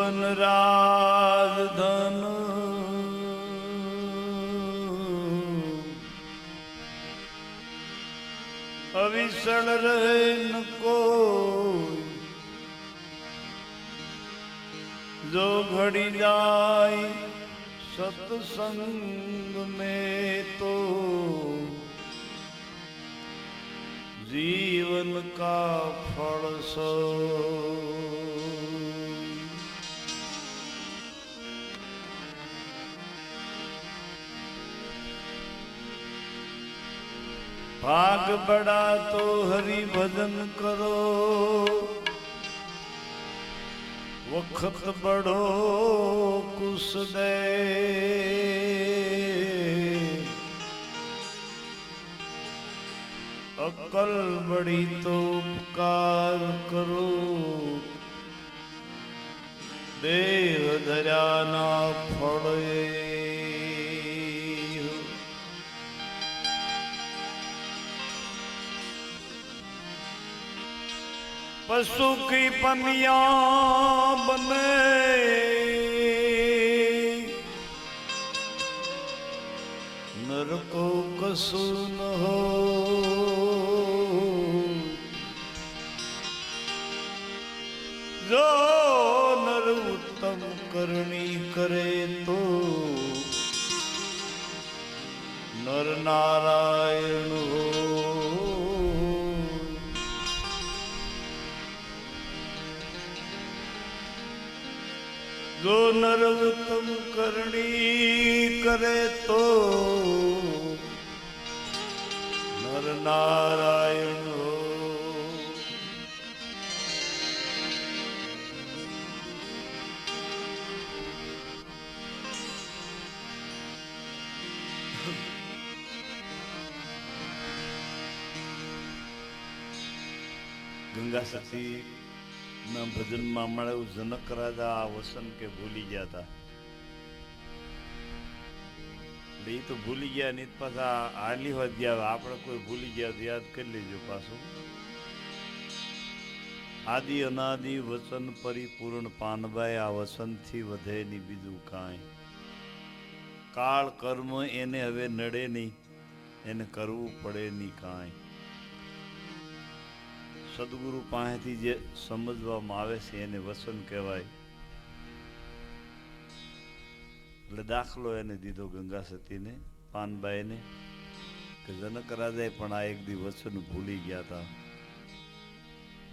જીવન રાજધન અવિસળ રહે ન કોઈ, જો ઘડી જાય સત્સંગ में तो जीवन का फल सो। भाग बड़ा तो हरि भजन करो, वक्त बड़ो कुछ दे, अकल बड़ी तो उपकार करो, देह धर्याना फड़े। पशु की पनिया बने, नर को कसु न हो, जो नर उत्तम करनी करे तो नर नारायण हो। जो नर उत्तम करनी करे तो नर नारायण हो। गंगा सती ना भजन में મળે जनक राजा आ वसन के भूली गया था, ये तो भूली गया नहीं पासा आली होत गया। आपने कोई भूली गया तो याद कर लीजिए पासो। आदि अनादि वचन परिपूर्ण पानबाई आ वसन थी વધે ની બીજું કાંઈ। કાળ કર્મ એને હવે નડે નહીં, એને કરવું પડે નહીં કાંઈ। સદગુરુ પાસેથી જે સમજવામાં આવે છે એને વસન કહેવાય। એટલે દાખલો એને દીધો ગંગા સતીને, પાનબાઈને, કે જનક રાજાએ પણ આ એક દી વચન ભૂલી ગયા હતા।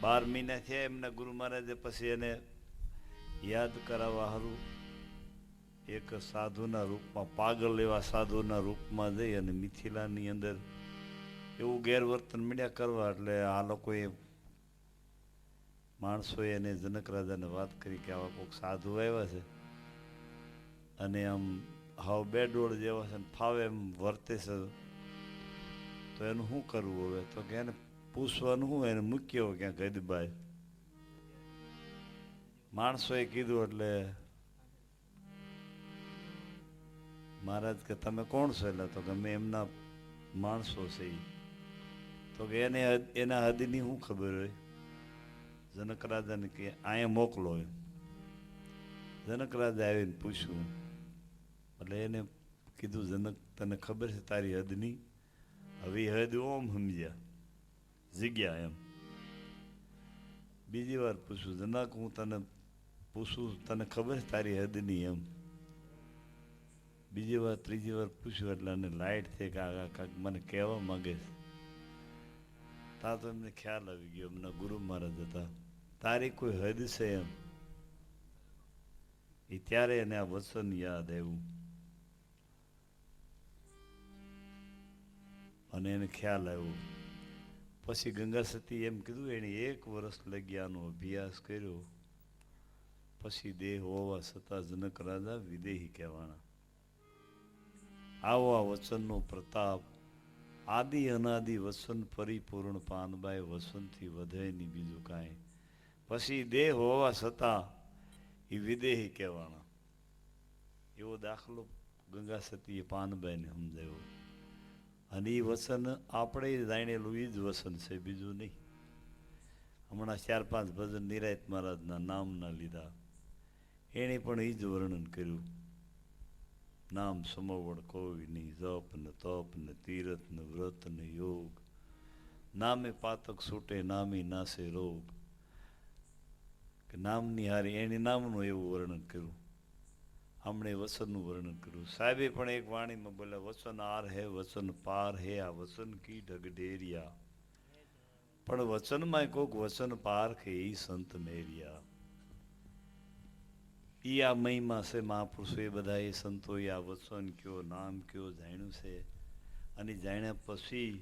12 મહિના થયા એમના ગુરુ મહારાજે પછી એને યાદ કરાવવા હારું એક સાધુના રૂપમાં, પાગલ એવા સાધુના રૂપમાં જઈ અને મિથિલાની અંદર એવું ગેરવર્તન મળ્યા કરવા। એટલે આ લોકોએ માણસોએ એને જનક રાજાને વાત કરી કે આવા કોઈક સાધુ આવ્યા છે અને આમ હાવ બેડોળ જેવા છે, ફાવે એમ વર્તે છે, તો એનું શું કરવું હવે? તો કે એને પૂછવાનું શું, એને મૂક્યો ક્યાંક ગદબાય। માણસોએ કીધું એટલે મહારાજ કે તમે કોણ છો? એટલે તો કે અમે એમના માણસો છે। તો કે એને એના હદની શું ખબર હોય? જનક રાજાને કે અહીંયા મોકલો એમ। જનક રાજા આવીને પૂછ્યું એટલે એને કીધું જનક તને ખબર છે તારી હદની? હવે હદ ઓમ સમજ્યા જગ્યા એમ। બીજી વાર પૂછું જનક હું તને પૂછું તને ખબર છે તારી હદની એમ। બીજી વાર ત્રીજી વાર પૂછ્યું એટલે એને લાઈટ થઈ કે આ કાંઈક મને કહેવા માંગે છે। તા તો એમને ખ્યાલ આવી ગયો, એમના ગુરુ મહારાજ હતા, તારી કોઈ હદ છે એમ। એ ત્યારે એને આ વચન યાદ આવ્યું અને એને ખ્યાલ આવ્યો। પછી ગંગા સતી એમ કીધું એને 1 વર્ષ લગી આનો અભ્યાસ કર્યો, પછી દેહ હોવા છતાં જનક રાજા વિદેહી કહેવાના। આવો આ વચનનો પ્રતાપ, આદિ અનાદિ વસન પરિપૂર્ણ પાનબાઈ વસનથી વધે નહીં બીજું કાંઈ। પછી દેહ હોવા છતાં એ વિદેહી કહેવાના। એવો દાખલો ગંગા સતીએ પાનબાઈને સમજાવ્યો। અને એ વસન આપણે જાણેલું એ જ વસન છે, બીજું નહીં। હમણાં 4-5 ભજન નિરાયત મહારાજના નામના લીધા, એણે પણ એ જ વર્ણન કર્યું. નામ સમવણ કોઈ નહીં, જપ ને તપ ને તીરથ ને વ્રત ને યોગ, નામે પાતક છૂટે નામે નાશે રોગ. કે નામની હારી એણે નામનું એવું વર્ણન કર્યું. હમણે વસનનું વર્ણન કર્યું. સાહેબે પણ એક વાણીમાં બોલ્યા, વસન આર હે વસન પાર હે, આ વસન કી ઢગઢેરિયા. પણ વચનમાં કોક વચન પાર કે ઈ સંત મેરિયા. ઈ આ મહિમા છે મહાપુરુષો એ બધા એ સંતોએ આ વચન કયો, નામ કયો જાણ્યું છે. અને જાણ્યા પછી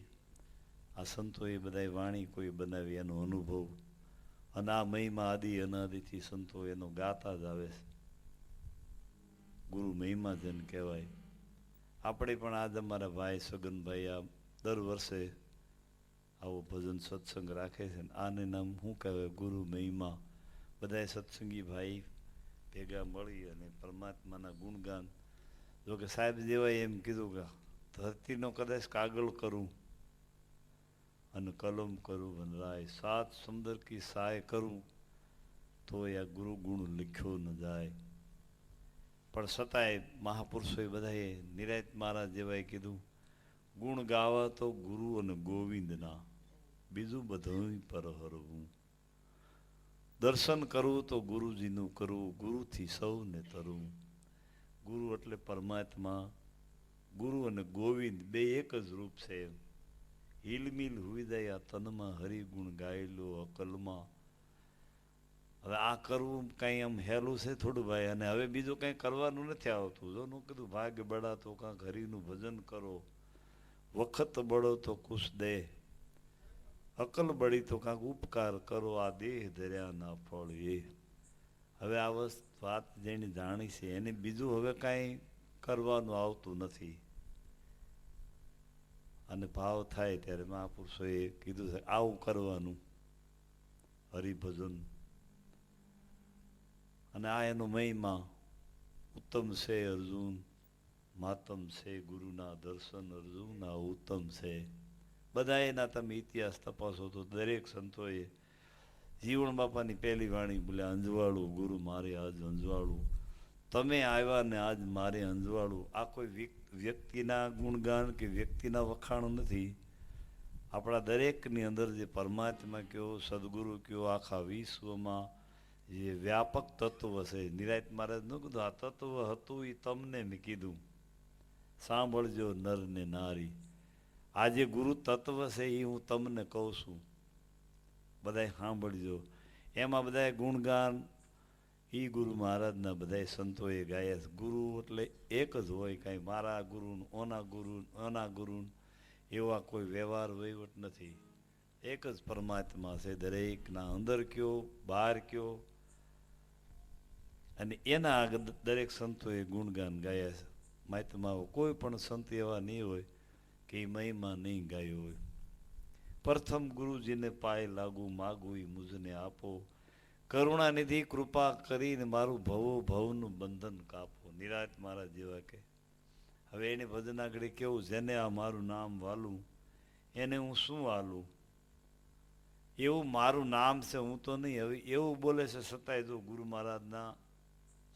આ સંતોએ બધા વાણી કોઈ બનાવી એનો અનુભવ. અને આ મહિમા આદિ અનાદિથી સંતો એનો ગાતા જ આવે છે. ગુરુ મહિમા જેને કહેવાય. આપણે પણ આજ અમારા ભાઈ સગનભાઈ આ દર વર્ષે આવો ભજન સત્સંગ રાખે છે ને આને નામ શું કહેવાય? ગુરુ મહિમા. બધાએ સત્સંગી ભાઈ ભેગા મળી અને પરમાત્માના ગુણગાન. જોકે સાહેબ જેવાય એમ કીધું કે ધરતીનો કદાચ કાગળ કરું અને કલમ કરું વનરાય, સાત સમુદ્ર કી સાય કરું તો આ ગુરુ ગુણ લખ્યો ન જાય. પણ છતાંય મહાપુરુષોએ બધાએ નિરાયત મહારાજ જેવાએ કીધું, ગુણ ગાવા તો ગુરુ અને ગોવિંદના, બીજું બધું પર હરવું. દર્શન કરવું તો ગુરુજીનું કરવું, ગુરુથી સૌને તરવું. ગુરુ એટલે પરમાત્મા. ગુરુ અને ગોવિંદ બે એક જ રૂપ છે. હિલમિલ હુઈ જાય આ તનમાં, હરિગુણ ગાયેલો અકલમાં. હવે આ કરવું કાંઈ આમ હેલું છે થોડું ભાઈ, અને હવે બીજું કાંઈ કરવાનું નથી આવતું. જો નું કીધું ભાગ બળા તો કાંઈક હરિનું ભજન કરો, વખત બળો તો કુશ દે, અકલ બળી તો કાંઈક ઉપકાર કરો, આ દેહ ધર્યા ના ફળ એ. હવે આ વાત જેને જાણી છે એને બીજું હવે કાંઈ કરવાનું આવતું નથી. અને ભાવ થાય ત્યારે મહાપુરુષોએ કીધું છે આવું કરવાનું, હરિભજન. અને આ એનો મહિમા ઉત્તમ છે. અર્જુન માતમ છે, ગુરુના દર્શન અર્જુનના ઉત્તમ છે. બધા એના તમે ઇતિહાસ તપાસો તો દરેક સંતોએ જીવણ બાપાની પહેલી વાણી બોલ્યા, અંજવાળું ગુરુ મારે આજ અંજવાળું, તમે આવ્યા ને આજ મારે અંજવાળું. આ કોઈ વ્યક્તિના ગુણગાન કે વ્યક્તિના વખાણ નથી. આપણા દરેકની અંદર જે પરમાત્મા કયો, સદગુરુ કયો, આખા વિશ્વમાં જે વ્યાપક તત્વ છે. નિરાયત મહારાજ ન કીધું આ તત્વ હતું એ તમને મેં કીધું, સાંભળજો નર ને નારી. આ જે ગુરુ તત્વ છે એ હું તમને કહું છું, બધાએ સાંભળજો. એમાં બધાએ ગુણગાન એ ગુરુ મહારાજના બધા સંતોએ ગાયા. ગુરુ એટલે એક જ હોય, કાંઈ મારા ગુરુ ઓના ગુરુ એવા કોઈ વ્યવહાર વહીવટ નથી. એક જ પરમાત્મા છે દરેકના અંદર કયો બહાર કયો. અને એના આગળ દરેક સંતોએ ગુણગાન ગાયા છે. મહાત્માઓ કોઈ પણ સંત એવા નહીં હોય કે એ મહિમા નહીં ગાયો હોય. પ્રથમ ગુરુજીને પાય લાગુ, માગું એ મુજને આપો, કરુણાનિધિ કૃપા કરીને મારું ભવો ભવનું બંધન કાપો. નિરાયત મહારાજ જેવા કે હવે એને ભજન આગળ કેવું, જેને આ મારું નામ વાલું એને હું શું વાલું. એવું મારું નામ છે હું તો નહીં. હવે એવું બોલે છે છતાંય જો ગુરુ મહારાજના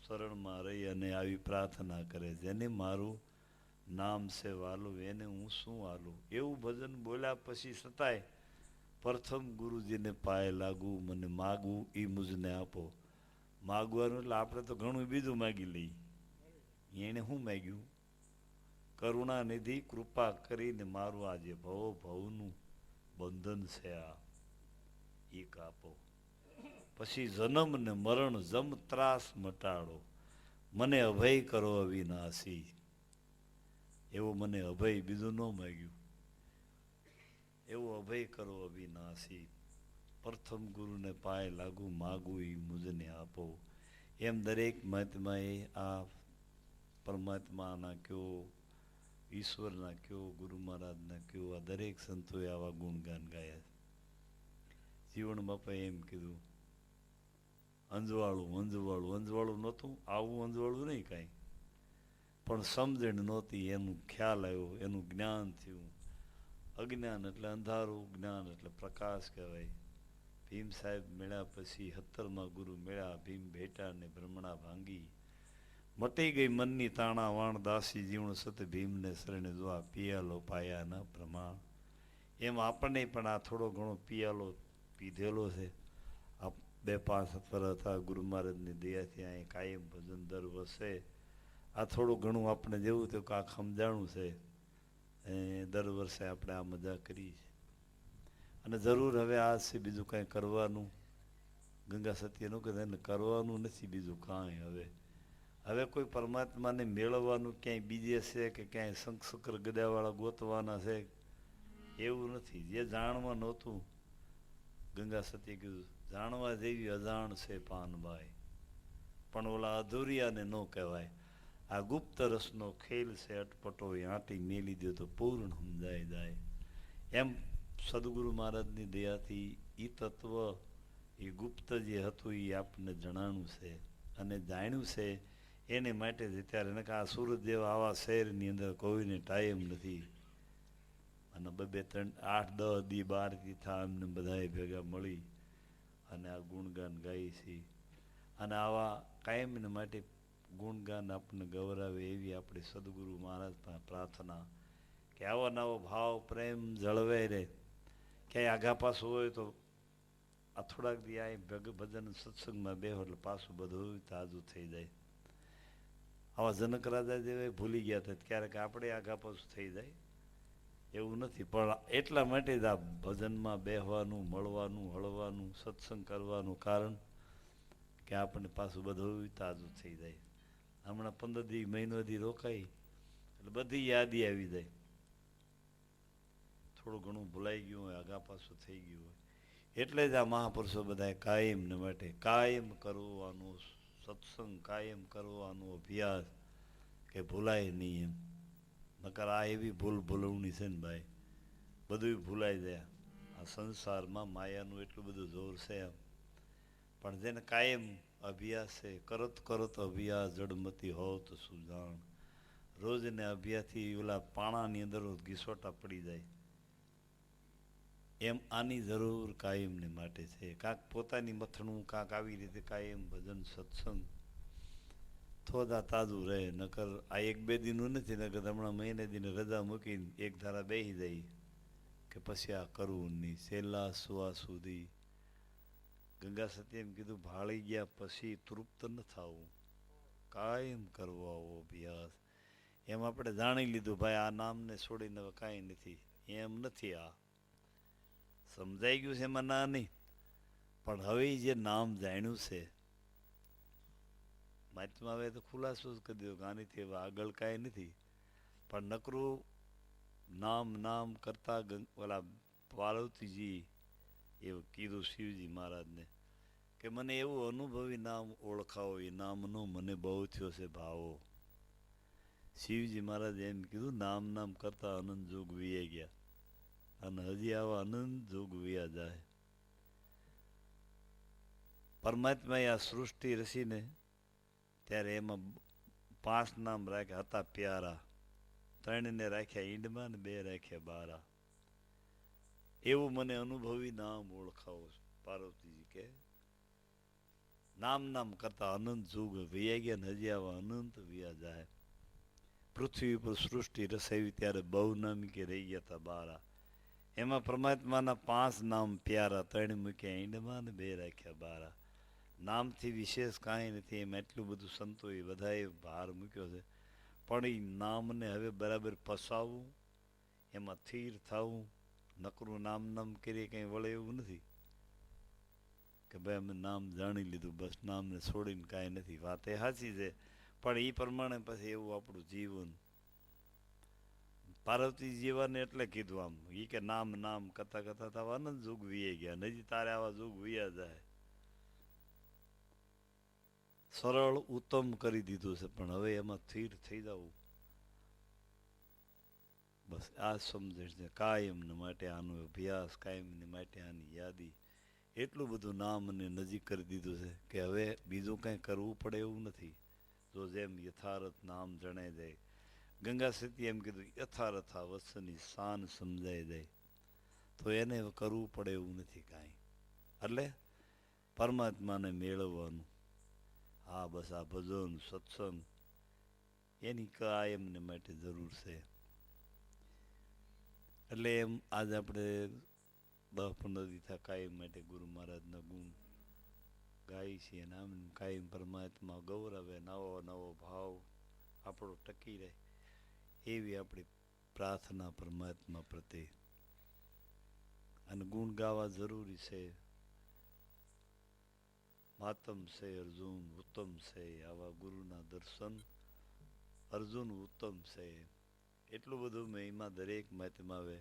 શરણમાં રહી અને આવી પ્રાર્થના કરે, જેને મારું નામ છે વાલું એને હું શું વાલું. એવું ભજન બોલ્યા પછી છતાંય પ્રથમ ગુરુજીને પાય લાગુ, મને માગવું એ મુજને આપો. માગવાનું એટલે આપણે તો ઘણું બીજું માગી લઈએ, એને શું માગ્યું? કરુણાનિધિ કૃપા કરીને મારું આ જે ભવો ભવનું બંધન છે આ એ કાપો. પછી જન્મ ને મરણ જમ ત્રાસ મટાડો, મને અભય કરો અવિનાશી. એવો મને અભય બીજું ન માગ્યું, એવો અભય કરો અવિનાશી. પ્રથમ ગુરુને પાય લાગુ, માગું એ મુજને આપો. એમ દરેક મહાત્માએ આ પરમાત્માના કયો, ઈશ્વરના કયો, ગુરુ મહારાજના કયો, આ દરેક સંતોએ આવા ગુણગાન ગાયા. જીવણ બાપાએ એમ કીધું, અંજવાળું અંજવાળું અંજવાળું નહોતું, આવું અંજવાળું નહીં કાંઈ, પણ સમજણ નહોતી, એનું ખ્યાલ આવ્યો, એનું જ્ઞાન થયું. અજ્ઞાન એટલે અંધારું, જ્ઞાન એટલે પ્રકાશ કહેવાય. ભીમ સાહેબ મેળા પછી 17માં ગુરુ મેળા, ભીમ ભેટા ને ભ્રમણા ભાંગી, મટી ગઈ મનની તાણા વાણ, દાસી જીવણ સત ભીમને શરણે જોવા, પિયાલો પાયા ન પ્રમાણ. એમ આપણને પણ આ થોડો ઘણો પિયાલો પીધેલો છે. આ 2-5 વર્ષ હતા ગુરુ મહારાજની દયાથી અહીં કાયમ ભજન દર વર્ષે આ થોડું ઘણું આપણે જેવું તો કાંક સમજાણું છે, દર વર્ષે આપણે આ મજા કરી છે. અને જરૂર હવે આ છે બીજું કાંઈ કરવાનું, ગંગા સત્યનું કે એને કરવાનું નથી બીજું કાંઈ. હવે કોઈ પરમાત્માને મેળવવાનું ક્યાંય બીજે છે કે ક્યાંય શંખ શક્ર ગદાવાળા ગોતવાના છે એવું નથી. જે જાણવા નહોતું, ગંગા સત્ય કીધું જાણવા જેવી અજાણ છે પાનબાઈ, પણ ઓલા અધૂરિયાને ન કહેવાય. આ ગુપ્ત રસનો ખેલ છે અટપટો, આંટી મેલી દો તો પૂર્ણ સમજાય જાય. એમ સદગુરુ મહારાજની દયાથી એ તત્વ, એ ગુપ્ત જે હતું એ આપણને જણાણું છે અને જાણ્યું છે. એને માટે જ અત્યારે ને આ સુરત જેવા આવા શહેરની અંદર કોઈને ટાઈમ નથી. અને 2-3 8-10 દી 12 દી થા એમને બધાએ ભેગા મળી અને આ ગુણગાન ગાઈ છે. અને આવા કાયમને માટે ગુણગાન આપણને ગૌરવે એવી આપણી સદગુરુ મહારાજ પાસે પ્રાર્થના કે આવો નવો ભાવ પ્રેમ જળવાઈ રહે. ક્યાંય આઘા પાછું હોય તો આ થોડાક દી આ ભજન સત્સંગમાં બેહો એટલે પાછું બધું તાજું થઈ જાય. આવા જનક રાજા જેવા ભૂલી ગયા હતા, ક્યારેક આપણે આઘા પાછું થઈ જાય એવું નથી. પણ એટલા માટે જ આ ભજનમાં બેહવાનું, મળવાનું, હળવાનું, સત્સંગ કરવાનું કારણ કે આપણને પાછું બધું તાજું થઈ જાય. હમણાં 15 દી મહિનો દી રોકાઈ એટલે બધી યાદી આવી જાય. થોડું ઘણું ભૂલાઈ ગયું હોય, આઘા પાછું થઈ ગયું હોય. એટલે જ આ મહાપુરુષો બધાએ કાયમને માટે કાયમ કરવાનું સત્સંગ, કાયમ કરવાનો અભ્યાસ કે ભૂલાય નહીં એમ. નકર આ એવી ભૂલવણી છે ને ભાઈ, બધું ભૂલાઈ જાય. આ સંસારમાં માયાનું એટલું બધું જોર છે એમ. પણ જેને કાયમ અભ્યાસ છે, કરત અભ્યાસ જડમતી હોવ તો સુજાણ. રોજને અભ્યાસથી ઓલા પાણાની અંદર ઘીસોટા પડી જાય. એમ આની જરૂર કાયમને માટે છે. કાંક પોતાની મથણું, કાંક આવી રીતે કાયમ ભજન સત્સંગ થોડા તાજું રહે. નકર આ 1-2 દીનું નથી, નકર હમણાં મહિને દીને રજા મૂકીને એક ધારા બેસી જાય કે પછી આ કરવું નહીં. છેલ્લા શ્વાસ સુધી ગંગા સત્ય એમ કીધું ભાળી ગયા પછી તૃપ્ત ન થવું, કાયમ કરવો આવો અભ્યાસ. એમ આપણે જાણી લીધું ભાઈ આ નામને છોડીને હવે કાંઈ નથી, એમ નથી. આ સમજાઈ ગયું છે એમાં ના નહીં, પણ હવે જે નામ જાણ્યું છે વાતમાં હવે તો ખુલાસો જ કરી દીધો કે આનીથી હવે આગળ કાંઈ નથી. પણ નકરું નામ કરતા ઓલા પાર્વતીજી એવું કીધું શિવજી મહારાજને કે મને એવું અનુભવી નામ ઓળખાવો, એ નામનો મને બહુ થયો છે ભાવો. શિવજી મહારાજે એમ કીધું નામ કરતા અનંત જોગ વીએ ગયા અને હજી આવા અનંત જોગ વીયા જાય. પરમાત્માએ આ સૃષ્ટિ રચીને ત્યારે એમાં 5 નામ રાખ્યા હતા પ્યારા. 3 ને રાખ્યા ઈંડમાં ને 2 રાખ્યા બારા. એવું મને અનુભવી નામ ઓળખાવો. પાર્વતીજી કે નામ કરતા અનંત જુગ વીયા ગયા ને હજી આવા અનંત વીયા જાય. પૃથ્વી પર સૃષ્ટિ રસાવી ત્યારે બહુ નામી કે રહી ગયા હતા બારા. એમાં પરમાત્માના 5 નામ પ્યારા, 3 મૂક્યા ઈંડમાં ને 2 રાખ્યા બારા. નામથી વિશેષ કાંઈ નથી. એમ એટલું બધું સંતોએ બધાએ ભાર મૂક્યો છે. પણ એ નામને હવે બરાબર પસાવવું, એમાં સ્થિર થવું. નકરું નામ કરીએ કંઈ વળે એવું નથી કે ભાઈ અમે નામ જાણી લીધું બસ, નામને છોડીને કાંઈ નથી. વાત એ સાચી છે, પણ એ પ્રમાણે પછી એવું આપણું જીવન. પાર્વતી જીવન એટલે કીધું આમ એ કે નામ કરતા તાવા અનંત જુગ વીએ ગયા, નજી તારે આવા જુગ વીયા જાય. સરળ ઉત્તમ કરી દીધું છે, પણ હવે એમાં સ્થિર થઈ જવું બસ આ સમજે છે. કાયમને માટે આનો અભ્યાસ, કાયમને માટે આની યાદી, એટલું બધું નામને નજીક કરી દીધું છે કે હવે બીજું કંઈ કરવું પડે એવું નથી. જો જેમ યથાર્થ નામ જણાય જાય. ગંગા સતી એમ કીધું યથાર્થા વત્સની શાન સમજાઈ જાય તો એને કરવું પડે એવું નથી કાંઈ. એટલે પરમાત્માને મેળવવાનું. હા, બસ આ ભજન સત્સંગ એની કાયમને માટે જરૂર છે. એટલે એમ આજે આપણે 10-15 દિવસ કાયમ માટે ગુરુ મહારાજના ગુણ ગાય છે અને આમ કાયમ પરમાત્મા ગૌરવે નવો નવો ભાવ આપણો ટકી રહે એવી આપણી પ્રાર્થના પરમાત્મા પ્રત્યે. અને ગુણ ગાવા જરૂરી છે. માતમ છે અર્જુન ઉત્તમ છે, આવા ગુરુના દર્શન અર્જુન ઉત્તમ છે. એટલું બધું મહિમા દરેક મહાત્મા આવે.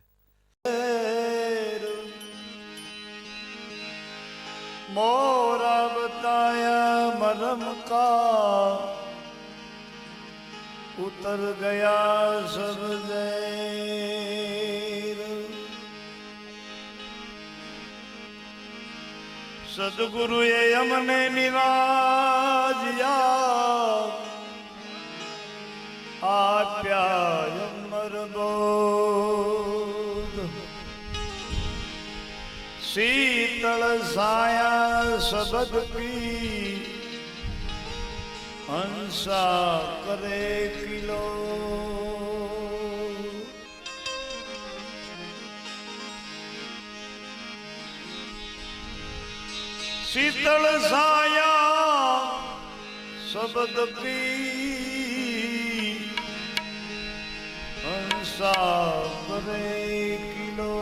મોરા બતાયા મરમ કા ઉતર ગયા સબ જૈર. સદગુરુએ અમને નિવાજ્યા આપ્યા અમર બોધ. શીતળ સાયા શબદ પી હંસા કરે કિલો. શીતળ સાયા શબદ પી હંસા કરે કિલો.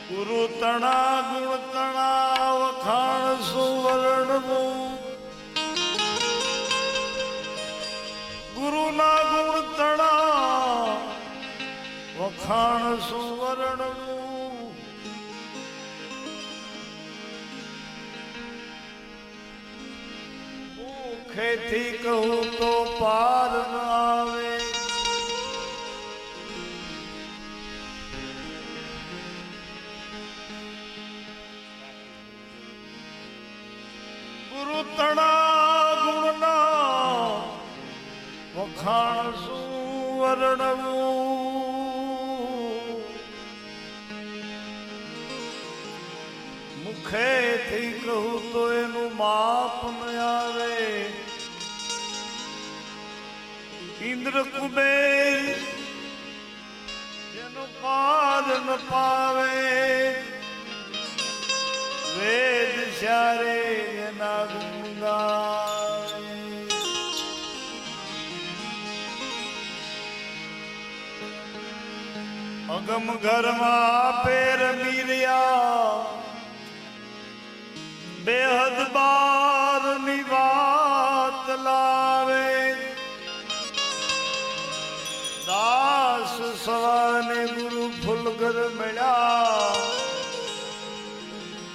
ગુરુ તણા ગુણ તણા વખાણ સુવર્ણનું. ગુરુના ગુણ તણા વખાણ સુવર્ણનું. મુખેથી કહું તો પાર ન આવે. ગુરુ તણા ગુણના વખાણ સુવર્ણવું. મુખેથી કહું તો એનું માપ ન આવે. ઇન્દ્ર કુબેર જેનો પાર ન પાવે. વેદ ચારે એના ગુણ ગાવે. અગમ ઘરમાં પેર મીર્યા બેહદ બાર ની વાત લાવે. દાસ સવાને ગુરુ ફુલગર મળ્યા.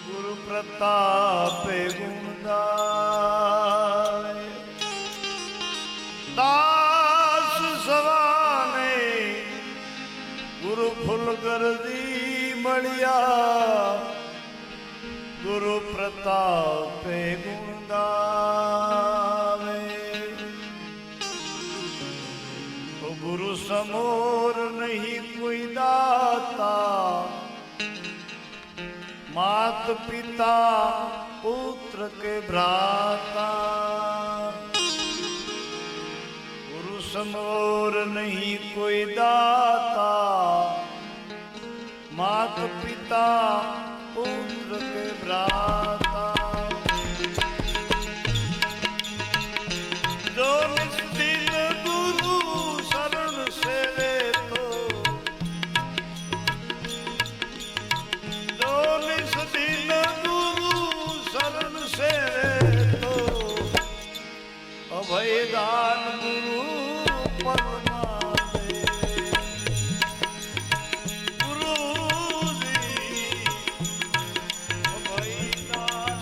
ગુરુ પ્રતાપે ગુણ ગાવે. દાસ સવાને ગુરુ ફુલગરજી મળ્યા. ગુરુ પ્રતાપે ગુણ ગાવે. ગુરુ સમોર નહીં કોઈ દાતા. मात पिता पुत्र के भ्राता. गुरु समोर नहीं कोई दाता. मात पिता पुत्र के भ्राता. जो निस्दिन गुरु शरण सेवे तो दिन गुरु शरण से तो अभयदान गुरु परमादे. गुरु जी अभयदान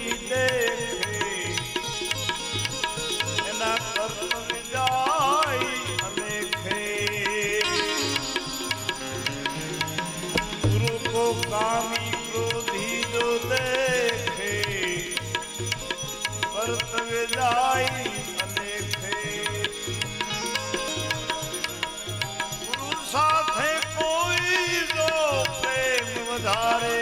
नहीं देखे एना कर्तव्य जाय अलेखे गुरु को कामी क्रोधी जो देखे कर्तव्य जाय अलेखे गुरु साथे कोई जो प्रेम वधारे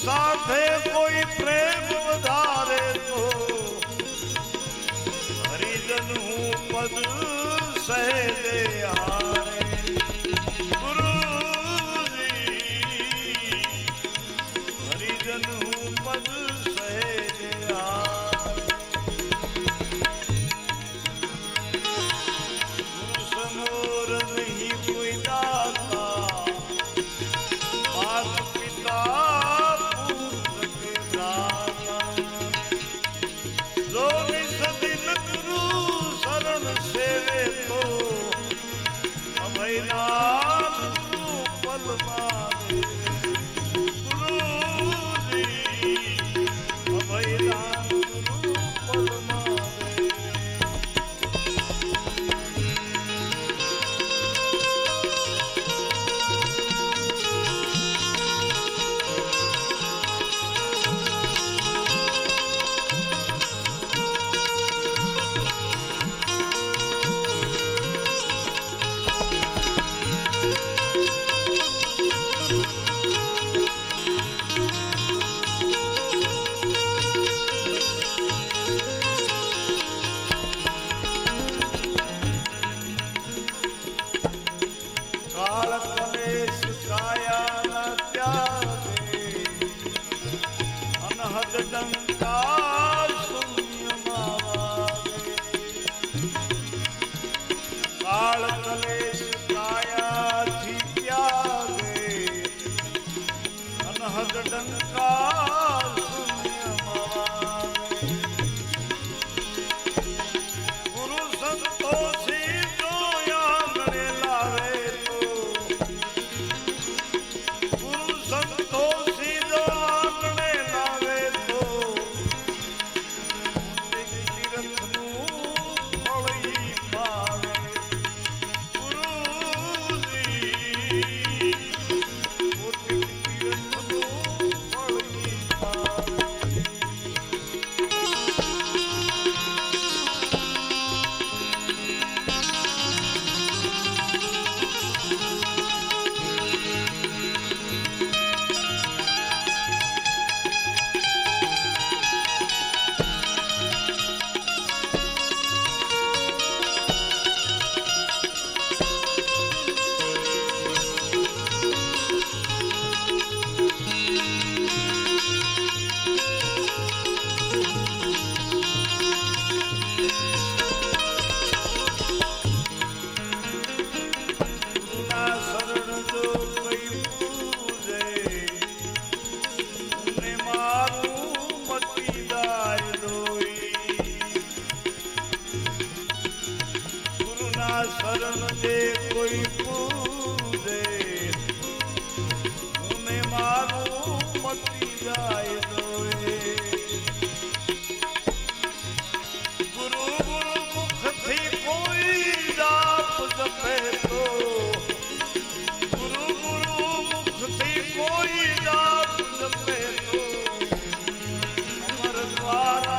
साथे कोई प्रेम वधारे तो हरिजन हूँ पद सहजे हारे गुरु जी हरिजन हूँ पद सहजे हारे गुरु समोर नहीं कोई दाता मात पिता सेवे तो अभयनाथ पल मारे गुरु जी अभयनाथ पल मारे शरण दे कोई पूजे उन्हें मारू मती जाए दोए गुरु गुरु मुख थी कोई जाप जपे तो गुरु गुरु मुख थी कोई जाप जपे तो अमर द्वारा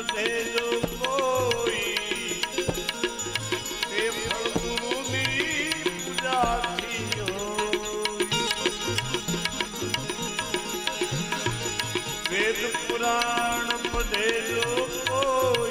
पढ़े जो कोई ते फल गुरु नी पूजा थी વેદ પુરાણ પઢેલો કોઈ